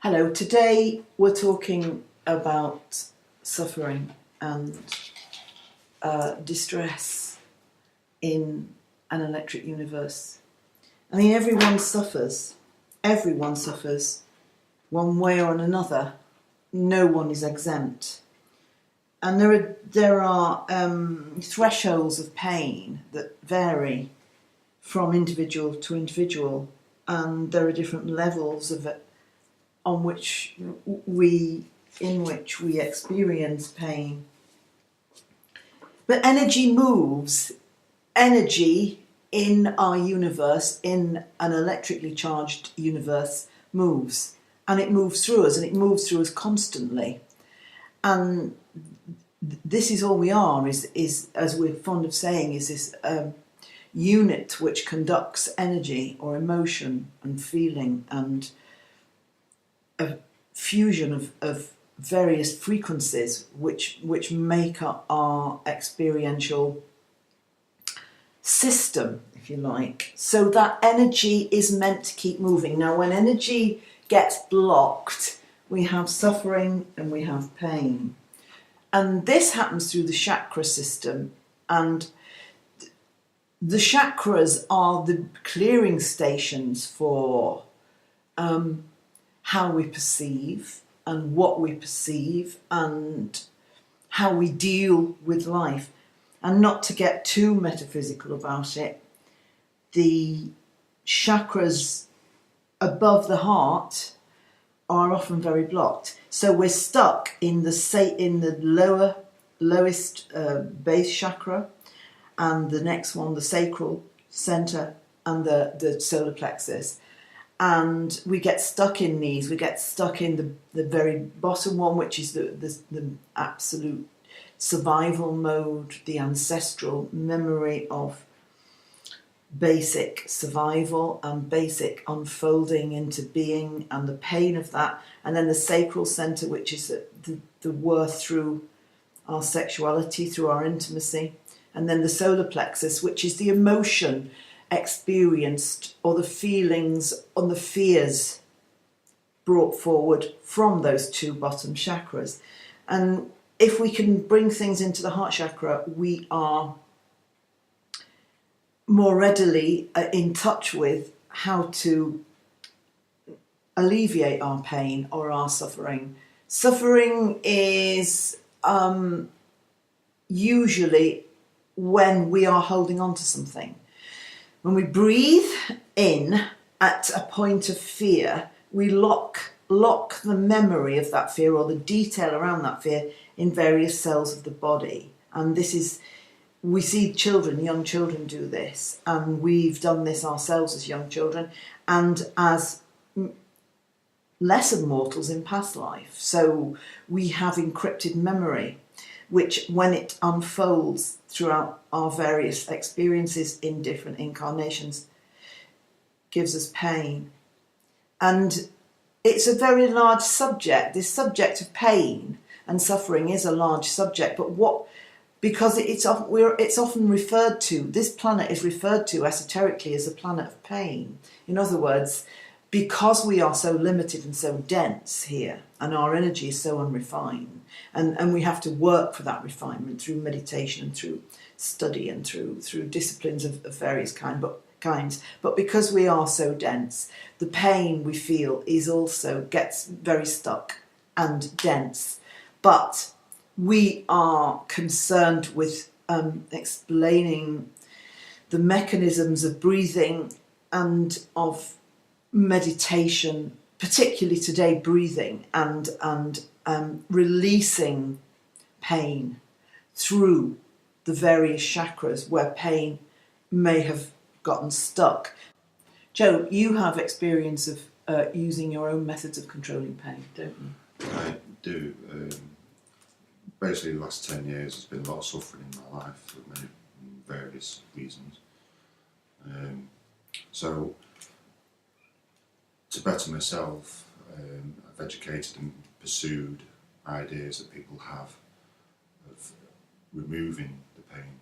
Hello, today we're talking about suffering and distress in an electric universe. I mean, everyone suffers one way or another. No one is exempt. And there are thresholds of pain that vary from individual to individual, and there are different levels of it in which we experience pain. But energy moves. Energy in our universe, in an electrically charged universe, moves. And it moves through us, and it moves through us constantly. And this is all we are, is as we're fond of saying, is this unit which conducts energy or emotion and feeling and a fusion of various frequencies which make up our experiential system, if you like. So that energy is meant to keep moving. Now, when energy gets blocked, we have suffering and we have pain. And this happens through the chakra system. And the chakras are the clearing stations for how we perceive and what we perceive and how we deal with life. And not to get too metaphysical about it, the chakras above the heart are often very blocked. So we're stuck in the lowest base chakra, and the next one, the sacral center, and the solar plexus. And we get stuck in these. We get stuck in the very bottom one, which is the absolute survival mode, the ancestral memory of basic survival and basic unfolding into being and the pain of that. And then the sacral center, which is the worth through our sexuality, through our intimacy. And then the solar plexus, which is the emotion experienced or the feelings and the fears brought forward from those two bottom chakras. And if we can bring things into the heart chakra, we are more readily in touch with how to alleviate our pain or our suffering. Suffering is usually when we are holding on to something. When we breathe in at a point of fear, we lock the memory of that fear or the detail around that fear in various cells of the body. And we see young children do this, and we've done this ourselves as young children and as lesser mortals in past life. So we have encrypted memory, which when it unfolds throughout our various experiences in different incarnations gives us pain. And it's a very large subject. This subject of pain and suffering is a large subject, but because it's often referred to, this planet is referred to esoterically as a planet of pain. In other words, because we are so limited and so dense here, and our energy is so unrefined, and we have to work for that refinement through meditation and through study and through disciplines of various kinds. But because we are so dense, the pain we feel gets very stuck and dense. But we are concerned with explaining the mechanisms of breathing and of meditation, particularly today, breathing and releasing pain through the various chakras where pain may have gotten stuck. Joe, you have experience of using your own methods of controlling pain, don't you? I do. Basically, the last 10 years there's been a lot of suffering in my life for many various reasons. So, to better myself, I've educated and pursued ideas that people have of removing the pain.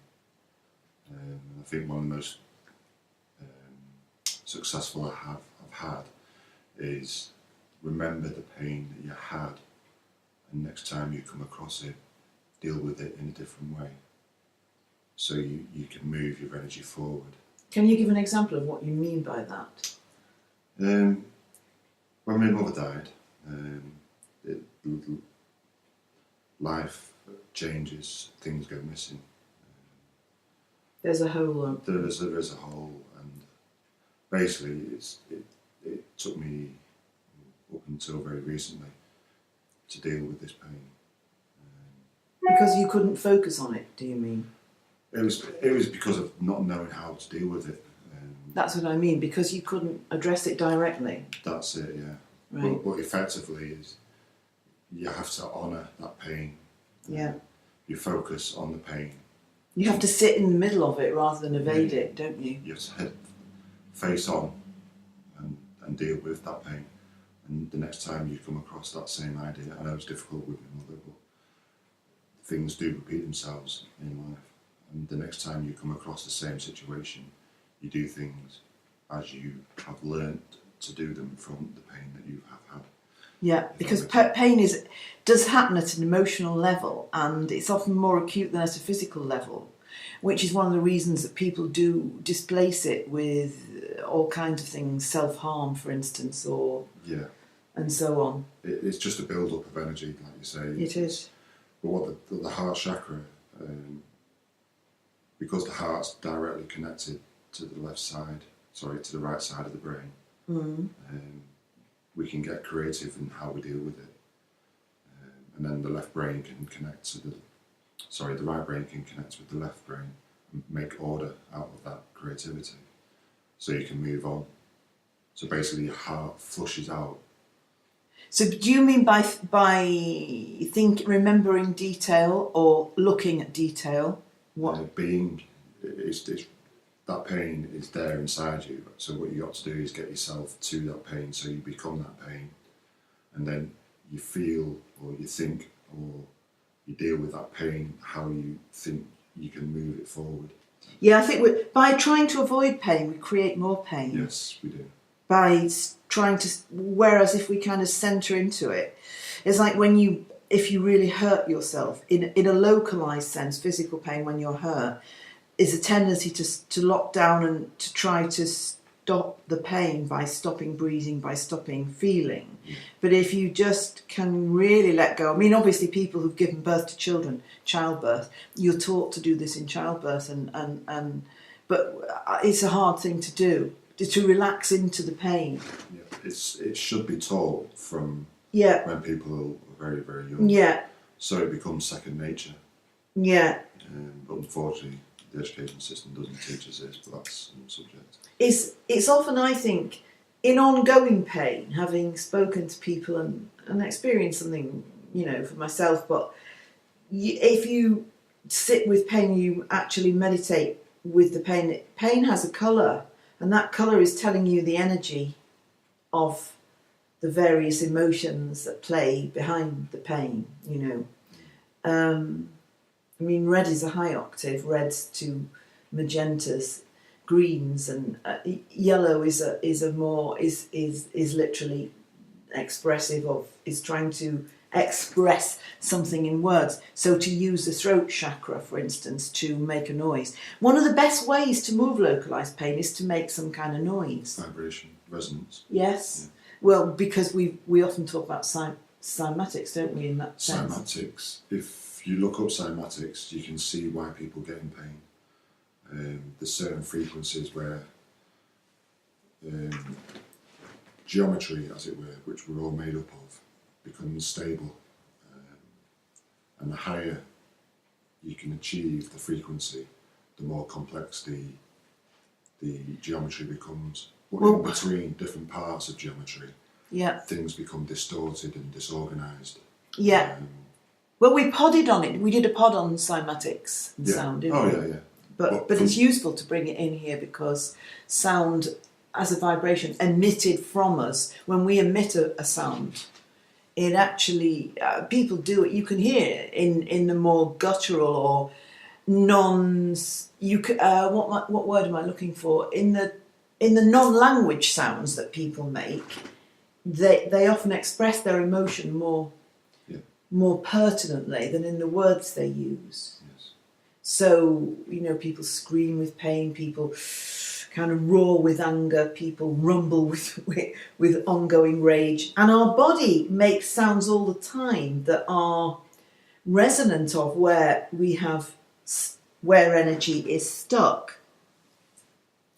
I think one of the most successful I've had is remember the pain that you had, and next time you come across it, deal with it in a different way. So you can move your energy forward. Can you give an example of what you mean by that? When my mother died, life changes, things go missing. There's a hole. There is a hole, and basically it took me up until very recently to deal with this pain. Because you couldn't focus on it, do you mean? It was because of not knowing how to deal with it. That's what I mean, because you couldn't address it directly. That's it, yeah. Right. But effectively is you have to honour that pain. Yeah. You focus on the pain. You have to sit in the middle of it rather than evade it, don't you? You have to head face on and deal with that pain. And the next time you come across that same idea, I know it's difficult with my mother, but things do repeat themselves in life. And the next time you come across the same situation, you do things as you have learnt to do them from the pain that you have had. Yeah, because pain does happen at an emotional level, and it's often more acute than at a physical level, which is one of the reasons that people do displace it with all kinds of things, self-harm, for instance, and so on. It's just a build-up of energy, like you say. It is. But what the heart chakra, because the heart's directly connected to the right side of the brain, we can get creative in how we deal with it. And then the left brain can connect to the right brain can connect with the left brain and make order out of that creativity. So you can move on. So basically your heart flushes out. So do you mean by remembering detail or looking at detail? What? That pain is there inside you. So what you got to do is get yourself to that pain, so you become that pain, and then you feel or you think or you deal with that pain how you think you can move it forward. Yeah, I think by trying to avoid pain, we create more pain. Yes, we do. By trying to, whereas if we kind of centre into it, it's like if you really hurt yourself in a localised sense, physical pain when you're hurt is a tendency to lock down and to try to stop the pain by stopping breathing, by stopping feeling. Yeah. But if you just can really let go, I mean, obviously people who've given birth to children, childbirth, you're taught to do this in childbirth, but it's a hard thing to do, to relax into the pain. Yeah, it should be taught from when people are very, very young. Yeah. So it becomes second nature. Yeah. But unfortunately, the education system doesn't teach us this, but that's another subject. It's often, I think, in ongoing pain, having spoken to people and experienced something, for myself, but if you sit with pain, you actually meditate with the pain. Pain has a colour, and that colour is telling you the energy of the various emotions that play behind the pain, I mean, red is a high octave, reds to magentas, greens, and yellow is literally expressive of, is trying to express something in words. So to use the throat chakra, for instance, to make a noise. One of the best ways to move localised pain is to make some kind of noise. Vibration, resonance. Yes. Yeah. Well, because we often talk about cymatics, don't we, in that sense? Cymatics. If you look up cymatics, you can see why people get in pain. There's certain frequencies where geometry, as it were, which we're all made up of, becomes stable. And the higher you can achieve the frequency, the more complex the geometry becomes. But in between different parts of geometry, things become distorted and disorganised. Yeah. Well, we podded on it. We did a pod on cymatics and sound, didn't we? Yeah. But it's useful to bring it in here because sound as a vibration emitted from us, when we emit a sound, it actually, people do it. You can hear it in the more guttural or what word am I looking for? In the non-language sounds that people make, they often express their emotion more pertinently than in the words they use. Yes. So, people scream with pain, people kind of roar with anger, people rumble with ongoing rage. And our body makes sounds all the time that are resonant of where energy is stuck.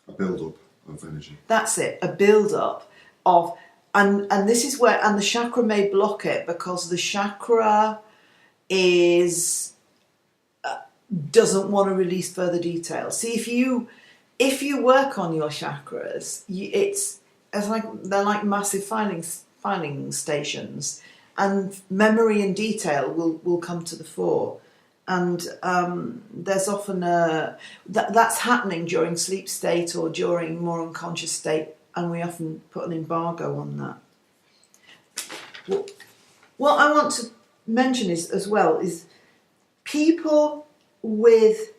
A build-up of energy. That's it, a build-up of... And this is where... And the chakra may block it because the chakra doesn't want to release further details. See, if you work on your chakras, they're like massive filing stations, and memory and detail will come to the fore. And there's often that's happening during sleep state or during more unconscious state, and we often put an embargo on that. What I want to mention is people with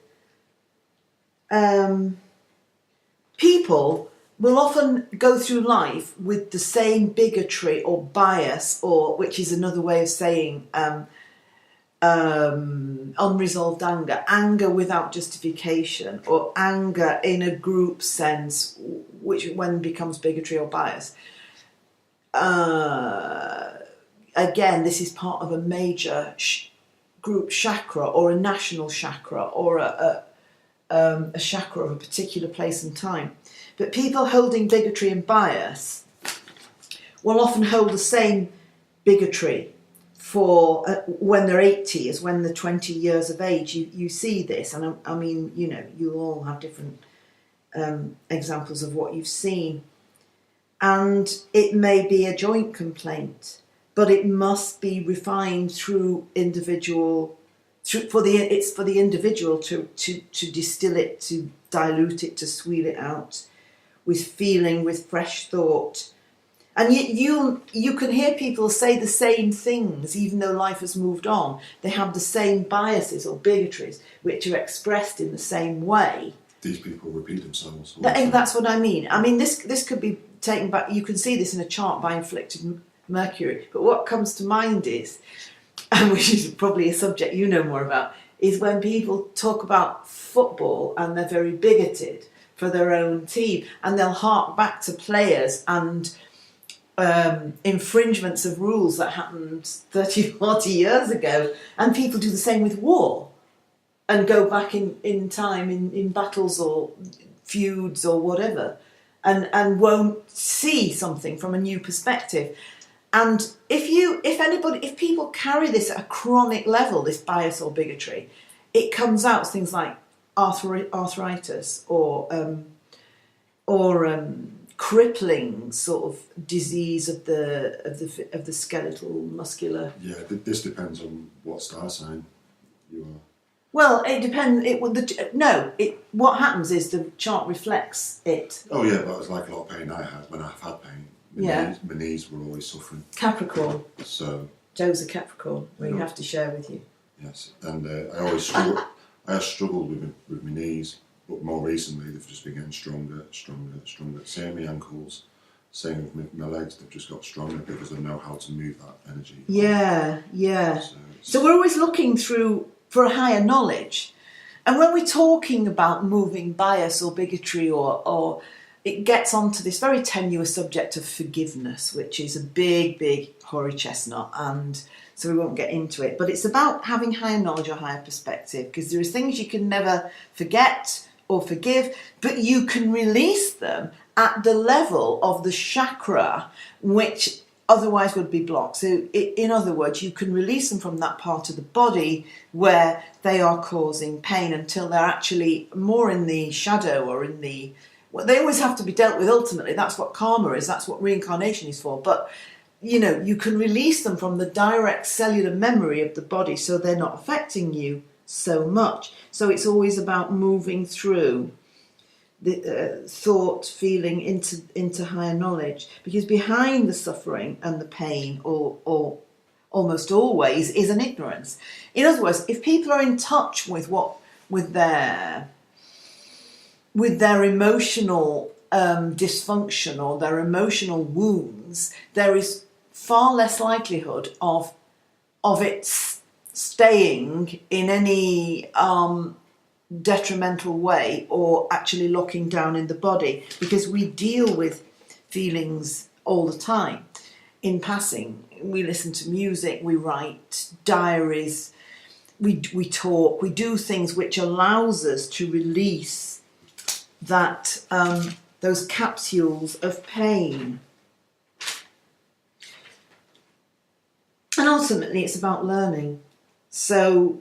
people will often go through life with the same bigotry or bias, or which is another way of saying unresolved anger without justification, or anger in a group sense, which when becomes bigotry or bias. Again, this is part of a major group chakra, or a national chakra, or a chakra of a particular place and time. But people holding bigotry and bias will often hold the same bigotry for when they're 80 as when they're 20 years of age. You see this, and I mean, you'll all have different examples of what you've seen. And it may be a joint complaint, but it must be refined through individual. It's for the individual to distill it, to dilute it, to sweet it out with feeling, with fresh thought. And you can hear people say the same things even though life has moved on. They have the same biases or bigotries which are expressed in the same way. These people repeat themselves. That's what I mean. I mean, this could be taken back. You can see this in a chart by inflicted mercury. But what comes to mind is, and which is probably a subject you know more about, is when people talk about football and they're very bigoted for their own team, and they'll hark back to players and infringements of rules that happened 30, 40 years ago, and people do the same with war and go back in time in battles or feuds or whatever, and won't see something from a new perspective. And if people carry this at a chronic level, this bias or bigotry, it comes out as things like arthritis or crippling sort of disease of the skeletal muscular. Yeah, this depends on what star sign you are. Well, it depends. What happens is the chart reflects it. Oh yeah, but it's like a lot of pain I had when I've had pain. My knees were always suffering. Capricorn. So Joe's a Capricorn. We have to share with you. Yes, and I always struggled with my knees, but more recently they've just been getting stronger. Same with my ankles, same with my legs. They've just got stronger because they know how to move that energy. Yeah. So we're always looking for a higher knowledge, and when we're talking about moving bias or bigotry or it gets onto this very tenuous subject of forgiveness, which is a big hoary chestnut, and so we won't get into it. But it's about having higher knowledge or higher perspective, because there are things you can never forget or forgive, but you can release them at the level of the chakra, which otherwise would be blocked. So in other words, you can release them from that part of the body where they are causing pain until they're actually more in the shadow or in the... Well, they always have to be dealt with ultimately. That's what karma is. That's what reincarnation is for. But, you can release them from the direct cellular memory of the body so they're not affecting you so much. So it's always about moving through the thought, feeling into higher knowledge. Because behind the suffering and the pain, or almost always, is an ignorance. In other words, if people are in touch with their emotional dysfunction or their emotional wounds, there is far less likelihood of it staying in any detrimental way or actually locking down in the body, because we deal with feelings all the time. In passing, we listen to music, we write diaries, we talk, we do things which allows us to release that those capsules of pain. And ultimately it's about learning. So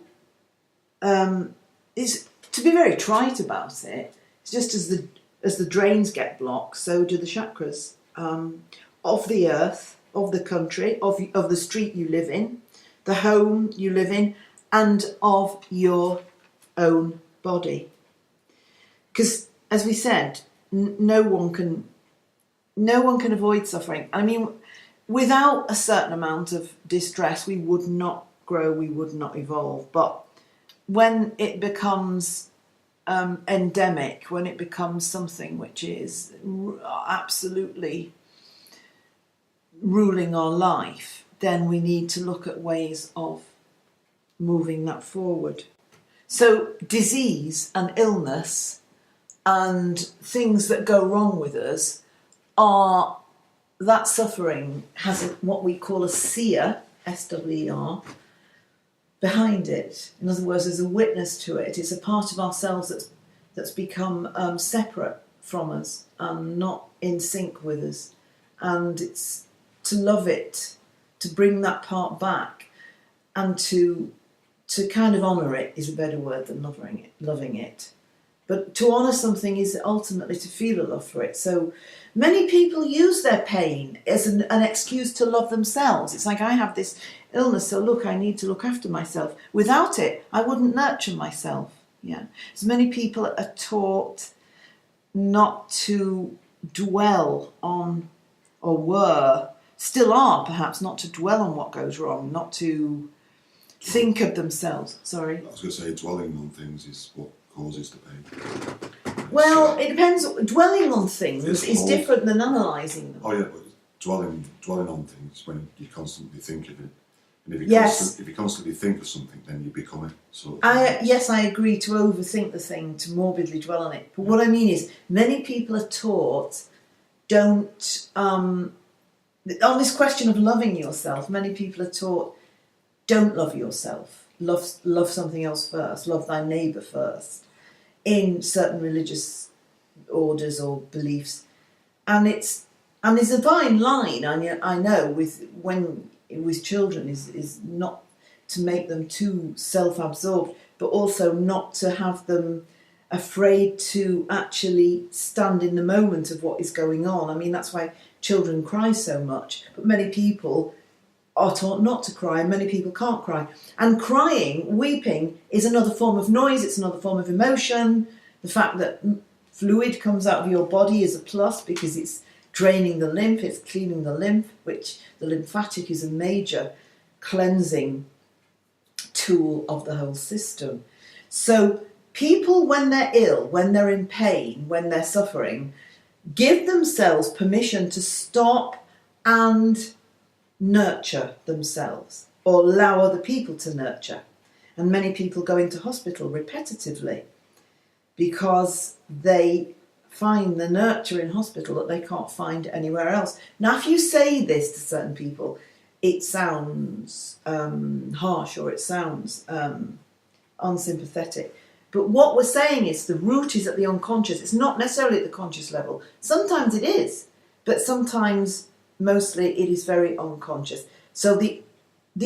it's, to be very trite about it, it's just as the drains get blocked, so do the chakras of the earth, of the country, of the street you live in, the home you live in, and of your own body. Because, as we said, no one can avoid suffering. I mean, without a certain amount of distress, we would not grow, we would not evolve. But when it becomes endemic, when it becomes something which is absolutely ruling our life, then we need to look at ways of moving that forward. So disease and illness and things that go wrong with us are, that suffering has what we call a seer, S-W-E-R, behind it. In other words, there's a witness to it. It's a part of ourselves that's become separate from us and not in sync with us. And it's to love it, to bring that part back, and to kind of honour it is a better word than loving it. But to honour something is ultimately to feel a love for it. So many people use their pain as an excuse to love themselves. It's like, I have this illness, so look, I need to look after myself. Without it, I wouldn't nurture myself. Yeah. So many people are taught not to dwell on, or still are perhaps, not to dwell on what goes wrong, not to think of themselves. Sorry. I was going to say, dwelling on things is what causes the pain. Well, it depends. Dwelling on things is different than analysing them. Oh yeah, but dwelling on things when you constantly think of it. And if you constantly think of something, then you become it. So yes, I agree to overthink the thing, to morbidly dwell on it. But what I mean is, many people are taught don't. On this question of loving yourself, many people are taught don't love yourself. Love something else first. Love thy neighbour first. In certain religious orders or beliefs, and there's a fine line. I know with children is not to make them too self-absorbed, but also not to have them afraid to actually stand in the moment of what is going on. I mean, that's why children cry so much, but many people are taught not to cry, and many people can't cry. And crying, weeping, is another form of noise, it's another form of emotion. The fact that fluid comes out of your body is a plus, because it's draining the lymph, it's cleaning the lymph, which the lymphatic is a major cleansing tool of the whole system. So people, when they're ill, when they're in pain, when they're suffering, give themselves permission to stop and nurture themselves, or allow other people to nurture. And many people go into hospital repetitively because they find the nurture in hospital that they can't find anywhere else. Now, if you say this to certain people, it sounds harsh, or it sounds unsympathetic. But what we're saying is the root is at the unconscious. It's not necessarily at the conscious level. Sometimes it is, but sometimes, mostly, it is very unconscious. So the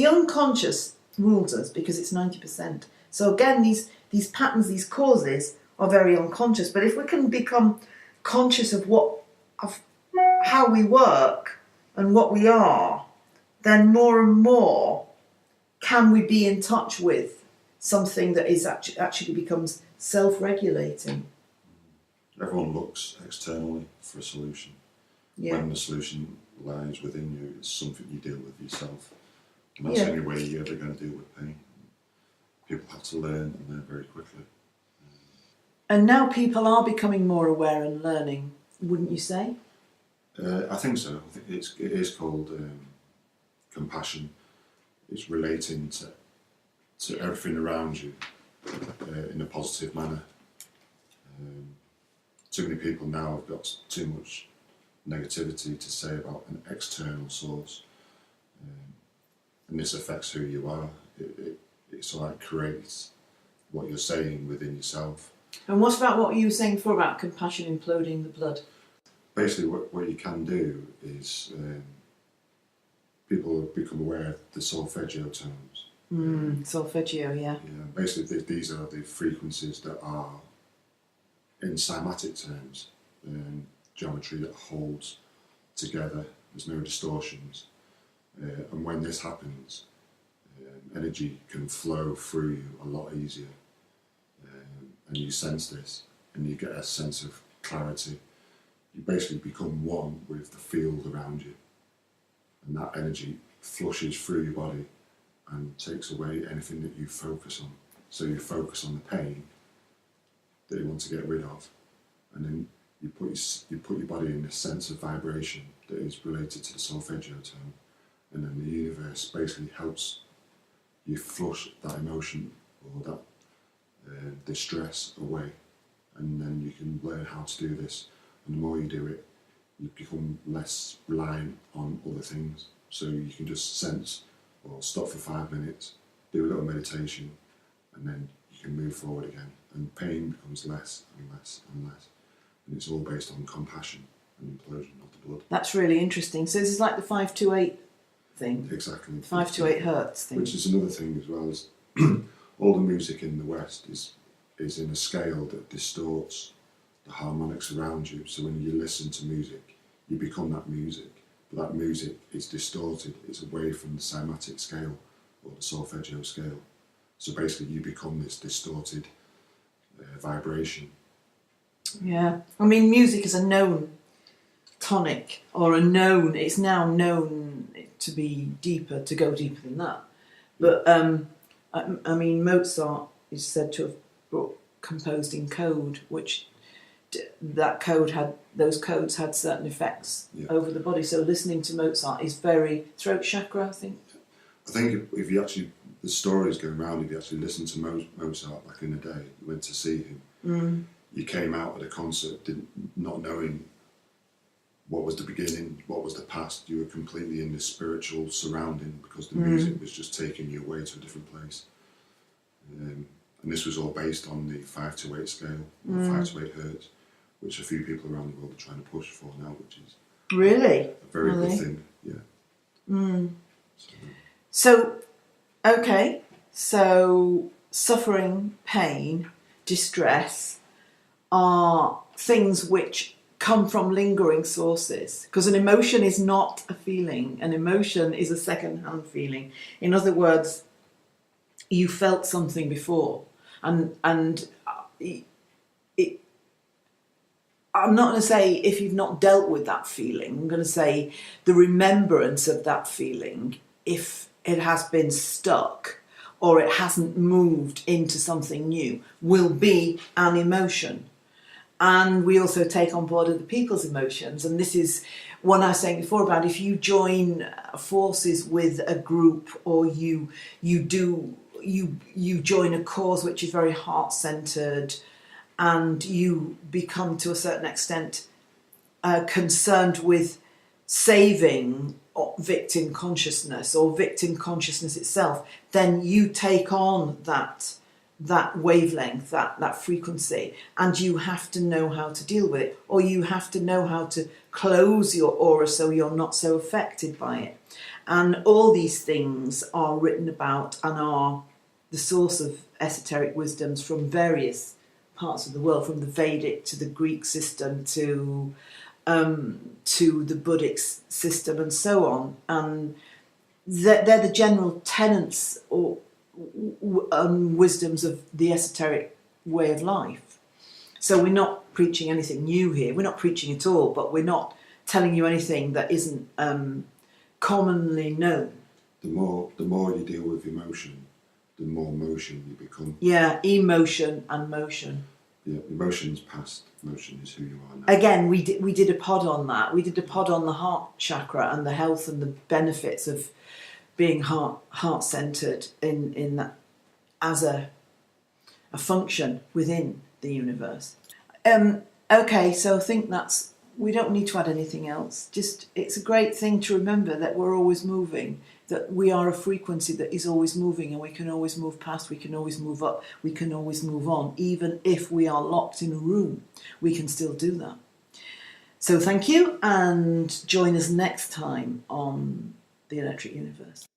unconscious rules us, because it's 90%. So again, these patterns, these causes are very unconscious. But if we can become conscious of how we work and what we are, then more and more can we be in touch with something that is actually becomes self-regulating. Everyone looks externally for a solution. Yeah. When the solution lies within you, it's something you deal with yourself. And that's the only way you're ever going to deal with pain. People have to learn, and learn very quickly. And now people are becoming more aware and learning. wouldn't you say? I think so. I think it is called compassion. It's relating to everything around you in a positive manner. Too many people now have got too much negativity to say about an external source, and this affects who you are. It sort of creates what you're saying within yourself. And what about what you were saying before about compassion imploding the blood? Basically, what you can do is people become aware of the solfeggio tones. Solfeggio, yeah. Yeah, basically, these are the frequencies that are, in Cymatic terms, geometry that holds together. There's no distortions, and when this happens, energy can flow through you a lot easier, and you sense this, and you get a sense of clarity. You basically become one with the field around you, and that energy flushes through your body and takes away anything that you focus on. So you focus on the pain that you want to get rid of, and then you put your body in this sense of vibration that is related to the solfeggio tone, and then the universe basically helps you flush that emotion or that distress away, and then you can learn how to do this. And the more you do it, you become less reliant on other things. So you can just sense or stop for 5 minutes, do a little meditation, and then you can move forward again. And pain becomes less and less and less. And it's all based on compassion and implosion of the blood. That's really interesting. So this is like the 528 thing? Exactly. 5 to 8 hertz thing. Which is another thing as well, is all the music in the West is in a scale that distorts the harmonics around you. So when you listen to music, you become that music. But that music is distorted. It's away from the cymatic scale or the solfeggio scale. So basically you become this distorted vibration. Yeah. I mean, music is a known tonic, or it's now known to be deeper, to go deeper than that. But, I mean, Mozart is said to have composed in code, which those codes had certain effects over the body. So listening to Mozart is very throat chakra, I think. I think if you actually, the stories going around, if you actually listen to Mozart back in the day, you went to see him, you came out at a concert not knowing what was the beginning, what was the past. You were completely in this spiritual surrounding because the music was just taking you away to a different place. And this was all based on the 5 to 8 scale, or 5 to 8 hertz, which a few people around the world are trying to push for now, which is really a very good thing. Yeah. So, okay, so suffering, pain, distress are things which come from lingering sources, because an emotion is not a feeling. An emotion is a second-hand feeling. In other words, you felt something before, and I'm not going to say if you've not dealt with that feeling. I'm going to say the remembrance of that feeling, if it has been stuck or it hasn't moved into something new, will be an emotion. And we also take on board other people's emotions. And this is what I was saying before about if you join forces with a group, or you join a cause which is very heart-centred, and you become to a certain extent concerned with saving victim consciousness or victim consciousness itself, then you take on that wavelength, that frequency, and you have to know how to deal with it, or you have to know how to close your aura so you're not so affected by it. And all these things are written about and are the source of esoteric wisdoms from various parts of the world, from the Vedic to the Greek system to the Buddhist system and so on. And they're the general tenets or wisdoms of the esoteric way of life. So we're not preaching anything new here. We're not preaching at all, but we're not telling you anything that isn't commonly known. The more you deal with emotion, the more motion you become. Yeah, emotion and motion. Yeah, emotion's past. Emotion is who you are now. Again, we did a pod on that. We did a pod on the heart chakra and the health and the benefits of being heart centered in that as a function within the universe. Okay, so I think we don't need to add anything else. Just, it's a great thing to remember that we're always moving, that we are a frequency that is always moving, and we can always move past, we can always move up, we can always move on. Even if we are locked in a room, we can still do that. So thank you, and join us next time on The Electric Universe.